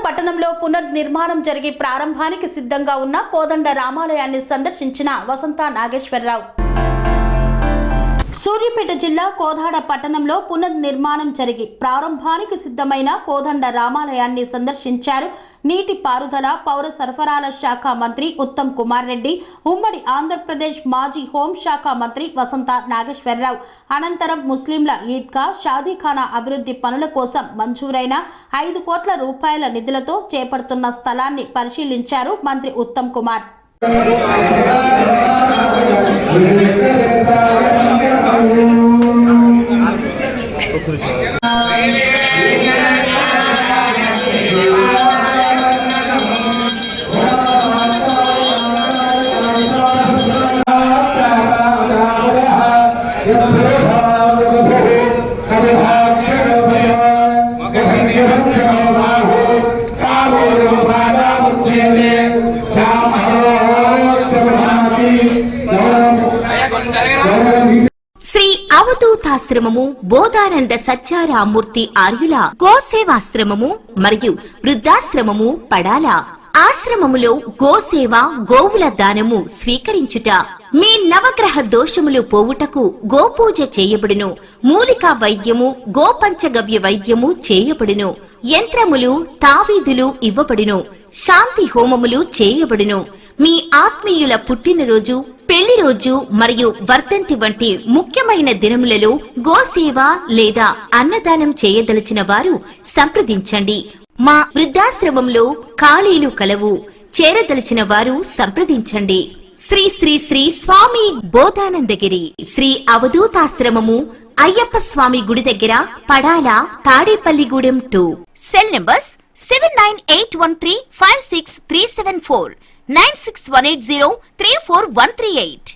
పట్టణంలో పునర్నిర్మాణం జరిగి ప్రారంభానికి సిద్ధంగా ఉన్న కోదండ రామాలయాన్ని సందర్శించిన వసంత నాగేశ్వరరావు. సూర్యాపేట జిల్లా కోదాడ పట్టణంలో పునర్నిర్మాణం జరిగి ప్రారంభానికి సిద్ధమైన కోదండ రామాలయాన్ని సందర్శించారు నీటిపారుదల పౌర సరఫరాల శాఖ మంత్రి ఉత్తమ్ కుమార్ రెడ్డి, ఉమ్మడి ఆంధ్రప్రదేశ్ మాజీ హోంశాఖ మంత్రి వసంత నాగేశ్వరరావు. అనంతరం ముస్లింల ఈద్గా షాదీఖానా అభివృద్ధి పనుల కోసం మంజూరైన 5 కోట్ల రూపాయల నిధులతో చేపడుతున్న స్థలాన్ని పరిశీలించారు మంత్రి ఉత్తమ్ కుమార్. శ్రీ అవధూతాశ్రమము బోధానంద సత్యారామూర్తి ఆర్యుల గోసేవాశ్రమము మరియు వృద్ధాశ్రమము పడాల. ఆశ్రమములో గోసేవ గోవుల దానము స్వీకరించుట, మీ నవగ్రహ దోషములు పోవుటకు గోపూజ చేయబడును. మూలికా వైద్యము గోపంచగవ్య వైద్యము చేయబడును. యంత్రములు తావీదులు ఇవ్వబడును. శాంతి హోమములు చేయబడును. మీ ఆత్మీయుల పుట్టినరోజు, పెళ్లి రోజు మరియు వర్ధంతి వంటి ముఖ్యమైన దినములలో గోసేవ లేదా అన్నదానం చేయదలిచిన వారు సంప్రదించండి. మా వృద్ధాశ్రమంలో ఖాళీలు కలవు. చేరదలిచిన వారు సంప్రదించండి. శ్రీ శ్రీ శ్రీ స్వామి బోధానందగిరి శ్రీ అవధూతాశ్రమము, అయ్యప్ప స్వామి గుడి దగ్గర, పడాల, తాడేపల్లిగూడెం 2. Cell numbers 7981356374, 96180341138.